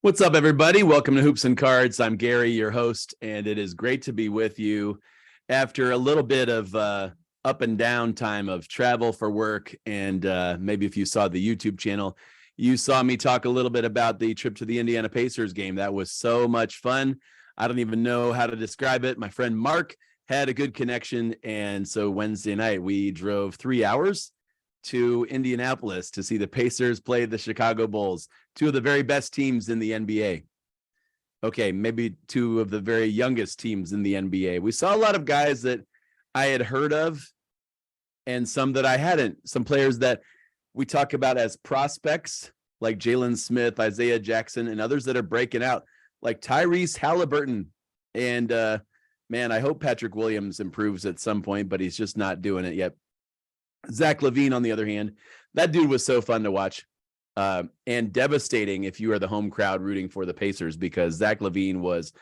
What's up, everybody? Welcome to Hoops and Cards. I'm Gary, your host, and it is great to be with you after a little bit of up and down time of travel for work. And maybe if you saw the YouTube channel, you saw me talk a little bit about the trip to the Indiana Pacers game. That was so much fun. I don't even know how to describe it. My friend Mark had a good connection. And so Wednesday night, we drove 3 hours to Indianapolis to see the Pacers play the Chicago Bulls, two of the very best teams in the NBA. Okay, maybe two of the very youngest teams in the NBA. We saw a lot of guys that I had heard of and some that I hadn't. Some players that we talk about as prospects, like Jalen Smith, Isaiah Jackson, and others that are breaking out, like Tyrese Halliburton. And man, I hope Patrick Williams improves at some point, but he's just not doing it yet. Zach LaVine, on the other hand, that dude was so fun to watch and devastating if you are the home crowd rooting for the Pacers, because Zach LaVine was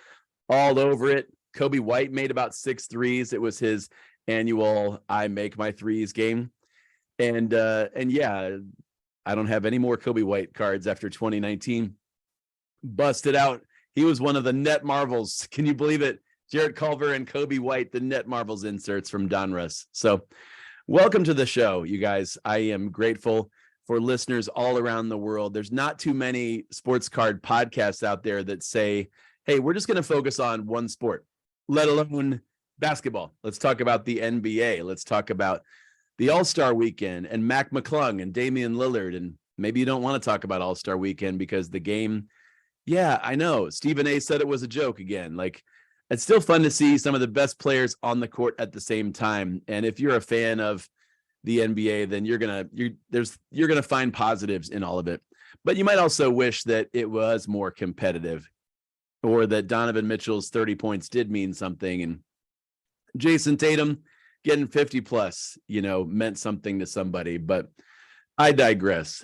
all over it. Kobe White made about 6 threes. It was his annual I make my threes game. And yeah, I don't have any more Kobe White cards after 2019. Busted out. He was one of the net marvels. Can you believe it? Jarrett Culver and Kobe White, the net marvels inserts from Donruss. So welcome to the show, you guys. I am grateful for listeners all around the world. There's not too many sports card podcasts out there that say, hey, we're just going to focus on one sport, let alone basketball. Let's talk about the NBA. Let's talk about the All-Star Weekend and Mac McClung and Damian Lillard. And maybe you don't want to talk about All-Star Weekend because the game, yeah, I know. Stephen A said it was a joke again. Like, it's still fun to see some of the best players on the court at the same time. And if you're a fan of the NBA, then you're gonna find positives in all of it. But you might also wish that it was more competitive, or that Donovan Mitchell's 30 points did mean something, and Jason Tatum getting 50 plus, meant something to somebody. But I digress.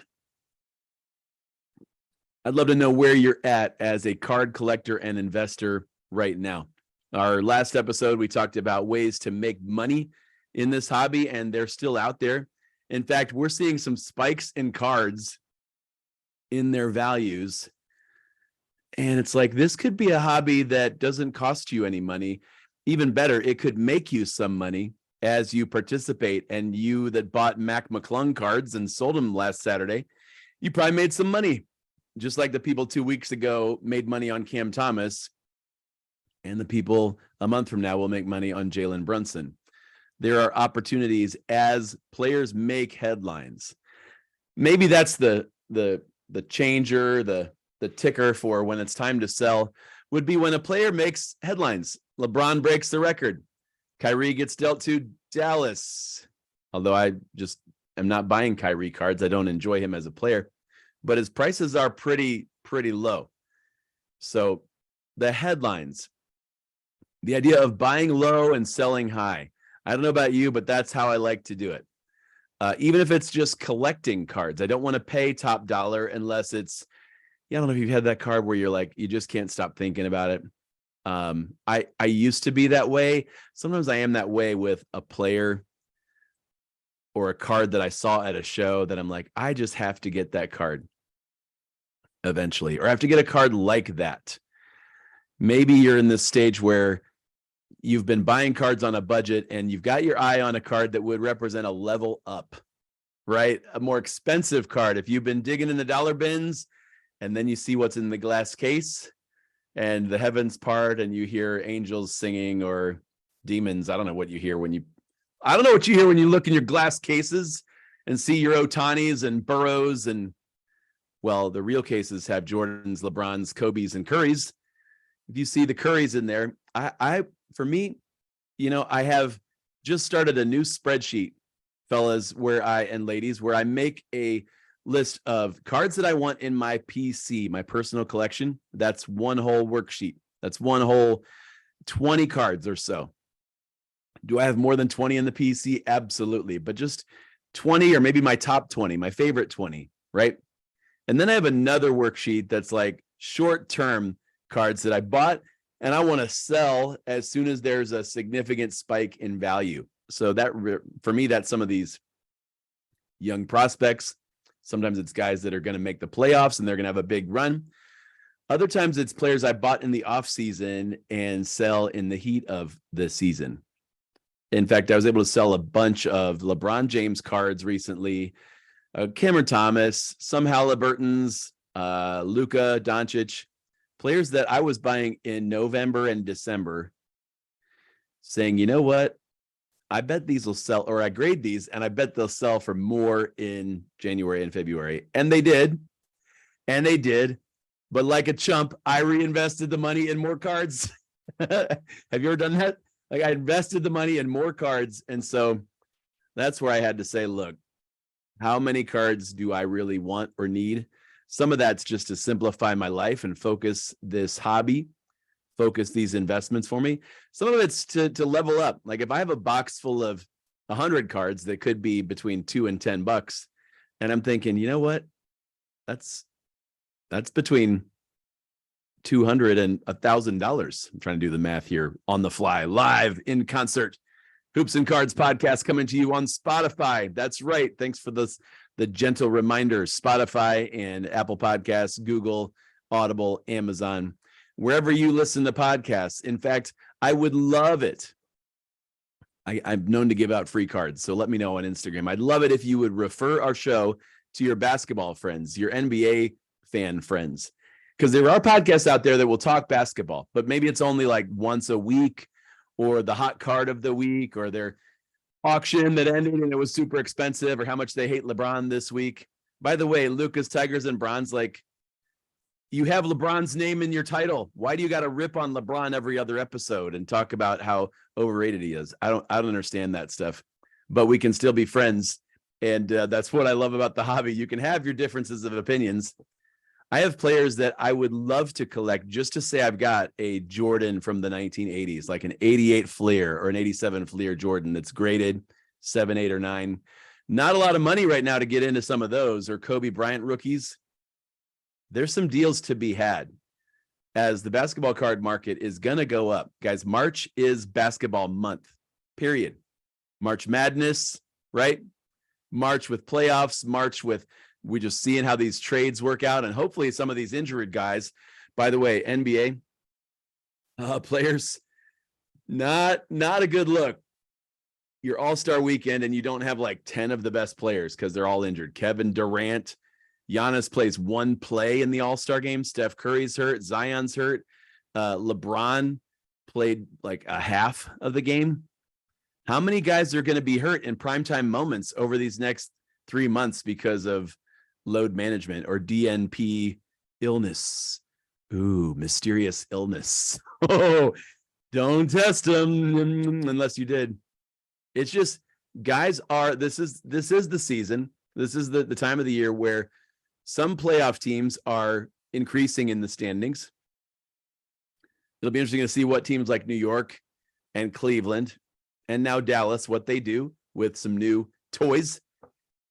I'd love to know where you're at as a card collector and investor right now. Our last episode, we talked about ways to make money in this hobby, and they're still out there. In fact, we're seeing some spikes in cards in their values. And it's like, this could be a hobby that doesn't cost you any money. Even better, it could make you some money as you participate. And you that bought Mac McClung cards and sold them last Saturday, you probably made some money, just like the people 2 weeks ago made money on Cam Thomas. And the people a month from now will make money on Jalen Brunson. There are opportunities as players make headlines. Maybe that's the changer, the ticker for when it's time to sell, would be when a player makes headlines. LeBron breaks the record. Kyrie gets dealt to Dallas. Although I just am not buying Kyrie cards. I don't enjoy him as a player, but his prices are pretty low. So the headlines, the idea of buying low and selling high. I don't know about you, but that's how I like to do it. Even if it's just collecting cards, I don't want to pay top dollar unless it's, I don't know if you've had that card where you're like, you just can't stop thinking about it. I used to be that way. Sometimes I am that way with a player or a card that I saw at a show that I'm like, I just have to get that card eventually, or I have to get a card like that. Maybe you're in this stage where you've been buying cards on a budget and you've got your eye on a card that would represent a level up, right? A more expensive card. If you've been digging in the dollar bins and then you see what's in the glass case and the heavens part and you hear angels singing or demons. I don't know what you hear when you look in your glass cases and see your Ohtanis and Burrows, and well, the real cases have Jordans, LeBrons, Kobe's, and Curry's. If you see the Currys in there, for me, I have just started a new spreadsheet, fellas, and ladies, where I make a list of cards that I want in my PC, my personal collection. That's one whole worksheet. That's one whole 20 cards or so. Do I have more than 20 in the PC? Absolutely. But just 20, or maybe my top 20, my favorite 20, right? And then I have another worksheet that's like short-term cards that I bought and I want to sell as soon as there's a significant spike in value. So that, for me, that's some of these young prospects, Sometimes it's guys that are going to make the playoffs and they're going to have a big run. Other times it's players I bought in the off season and sell in the heat of the season. In fact, I was able to sell a bunch of LeBron James cards recently, Cameron Thomas, some Halliburtons, Luka Doncic, players that I was buying in November and December, saying, you know what? I bet these will sell, or I grade these and I bet they'll sell for more in January and February. And they did. And they did. But like a chump, I reinvested the money in more cards. Have you ever done that? Like I invested the money in more cards. And so that's where I had to say, look, how many cards do I really want or need? Some of that's just to simplify my life and focus this hobby, focus these investments for me. Some of it's to level up. Like if I have a box full of 100 cards that could be between $2 and $10, and I'm thinking, you know what? That's between $200 and $1,000. I'm trying to do the math here on the fly, live in concert. Hoops and Cards podcast coming to you on Spotify. That's right. Thanks for the gentle reminders. Spotify and Apple Podcasts, Google, Audible, Amazon, wherever you listen to podcasts. In fact, I would love it. I'm known to give out free cards, so let me know on Instagram. I'd love it if you would refer our show to your basketball friends, your NBA fan friends, because there are podcasts out there that will talk basketball, but maybe it's only like once a week, or the hot card of the week, or their auction that ended and it was super expensive, or how much they hate LeBron this week. By the way, Lucas, Tigers, and Bronze, like, you have LeBron's name in your title. Why do you got to rip on LeBron every other episode and talk about how overrated he is? I don't understand that stuff, but we can still be friends. And that's what I love about the hobby. You can have your differences of opinions. I have players that I would love to collect just to say I've got a Jordan from the 1980s, like an 88 Fleer or an 87 Fleer Jordan that's graded 7, 8, or 9. Not a lot of money right now to get into some of those, or Kobe Bryant rookies. There's some deals to be had as the basketball card market is going to go up. Guys, March is basketball month, period. March Madness, right? March with playoffs, March with we just seeing how these trades work out, and hopefully some of these injured guys. By the way, NBA players, not a good look. Your All-Star weekend and you don't have like 10 of the best players because they're all injured. Kevin Durant, Giannis plays one play in the All-Star game. Steph Curry's hurt. Zion's hurt. LeBron played like a half of the game. How many guys are going to be hurt in primetime moments over these next 3 months because of load management or DNP illness? Ooh, mysterious illness. Oh, don't test them unless you did. It's just guys are, this is the season. This is the time of the year where some playoff teams are increasing in the standings. It'll be interesting to see what teams like New York and Cleveland and now Dallas, what they do with some new toys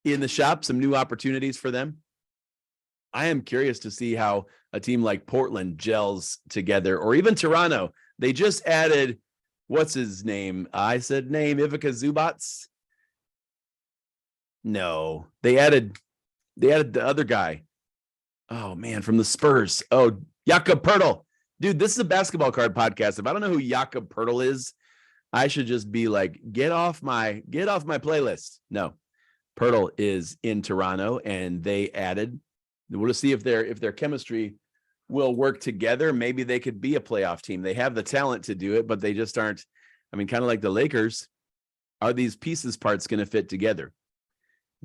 in the shop, some new opportunities for them. I am curious to see how a team like Portland gels together, or even Toronto. They just added, what's his name? I said name, Ivica Zubats. No, they added the other guy. Oh man, from the Spurs. Oh, Jakob Poeltl. Dude, this is a basketball card podcast. If I don't know who Jakob Poeltl is, I should just be like, get off my playlist. No. Poeltl is in Toronto, and they added. We'll just see if their chemistry will work together. Maybe they could be a playoff team. They have the talent to do it, but they just aren't. I mean, kind of like the Lakers. Are these pieces parts going to fit together?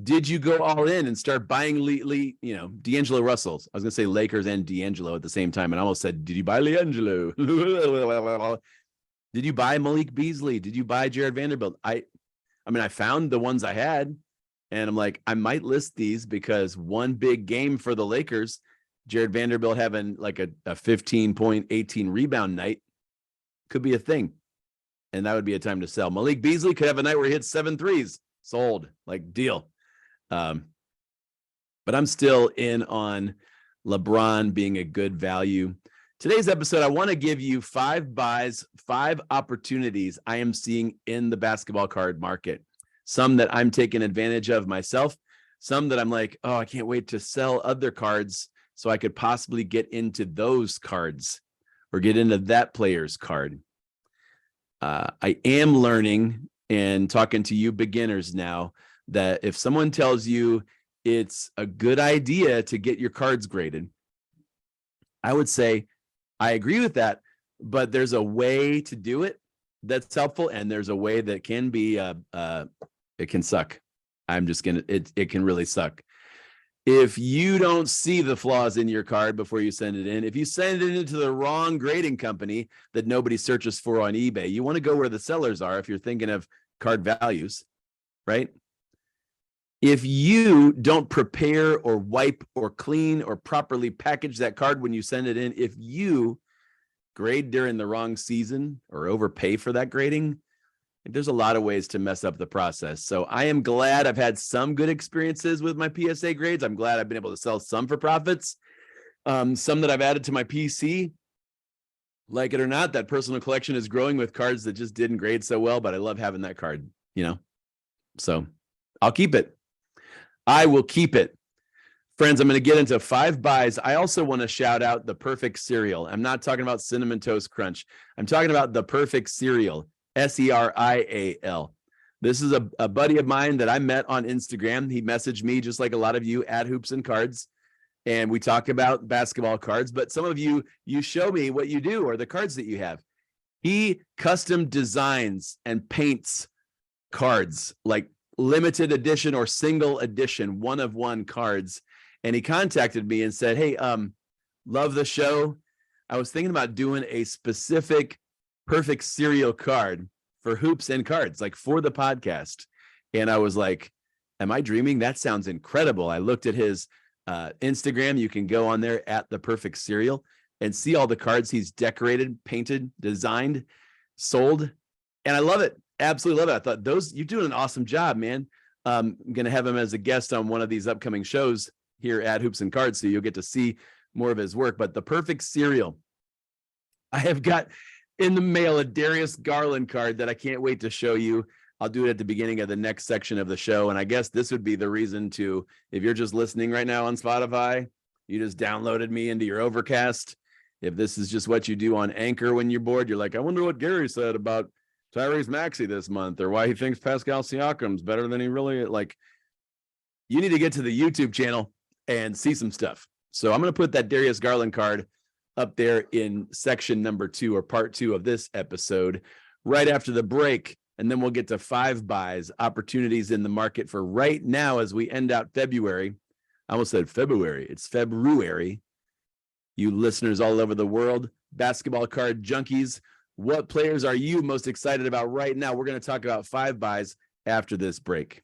Did you go all in and start buying D'Angelo Russell? I was going to say Lakers and D'Angelo at the same time, and I almost said, did you buy D'Angelo? Did you buy Malik Beasley? Did you buy Jared Vanderbilt? I mean, I found the ones I had. And I'm like, I might list these because one big game for the Lakers, Jared Vanderbilt having like a 15-point, 18 rebound night could be a thing. And that would be a time to sell. Malik Beasley could have a night where he hits 7 threes. Sold, like deal. But I'm still in on LeBron being a good value. Today's episode, I want to give you 5 buys, 5 opportunities I am seeing in the basketball card market. Some that I'm taking advantage of myself, some that I'm like, oh, I can't wait to sell other cards so I could possibly get into those cards or get into that player's card. I am learning and talking to you beginners now that if someone tells you it's a good idea to get your cards graded, I would say I agree with that, but there's a way to do it that's helpful, and there's a way that can be it can suck. It can really suck. If you don't see the flaws in your card before you send it in, if you send it into the wrong grading company that nobody searches for on eBay, you want to go where the sellers are if you're thinking of card values, right? If you don't prepare or wipe or clean or properly package that card when you send it in, if you grade during the wrong season or overpay for that grading, there's a lot of ways to mess up the process. So I am glad I've had some good experiences with my PSA grades. I'm glad I've been able to sell some for profits. Some that I've added to my PC, like it or not, that personal collection is growing with cards that just didn't grade so well, but I love having that card, so I'll keep it. I will keep it. Friends, I'm going to get into 5 buys. I also want to shout out the Perfect Cereal. I'm not talking about Cinnamon Toast Crunch. I'm talking about the Perfect Cereal, Serial. This is a buddy of mine that I met on Instagram. He messaged me just like a lot of you at Hoops and Cards. And we talk about basketball cards, but some of you show me what you do or the cards that you have. He custom designs and paints cards, like limited edition or single edition, one of one cards. And he contacted me and said, hey, love the show. I was thinking about doing a specific Perfect Cereal card for Hoops and Cards, like for the podcast. And I was like, am I dreaming? That sounds incredible. I looked at his Instagram. You can go on there at the Perfect Cereal and see all the cards he's decorated, painted, designed, sold. And I love it. Absolutely love it. I thought you're doing an awesome job, man. I'm going to have him as a guest on one of these upcoming shows here at Hoops and Cards, so you'll get to see more of his work. But the Perfect Cereal, I have got in the mail a Darius Garland card that I can't wait to show you. I'll do it at the beginning of the next section of the show. And I guess this would be the reason to, if you're just listening right now on Spotify, you just downloaded me into your Overcast. If this is just what you do on Anchor when you're bored, you're like, I wonder what Gary said about Tyrese Maxey this month, or why he thinks Pascal Siakam's better than he really, like, you need to get to the YouTube channel and see some stuff. So I'm going to put that Darius Garland card up there in section number 2 or part 2 of this episode right after the break. And then we'll get to 5 buys, opportunities in the market for right now as we end out February. I almost said February. It's February. You listeners all over the world, basketball card junkies, what players are you most excited about right now? We're going to talk about 5 buys after this break.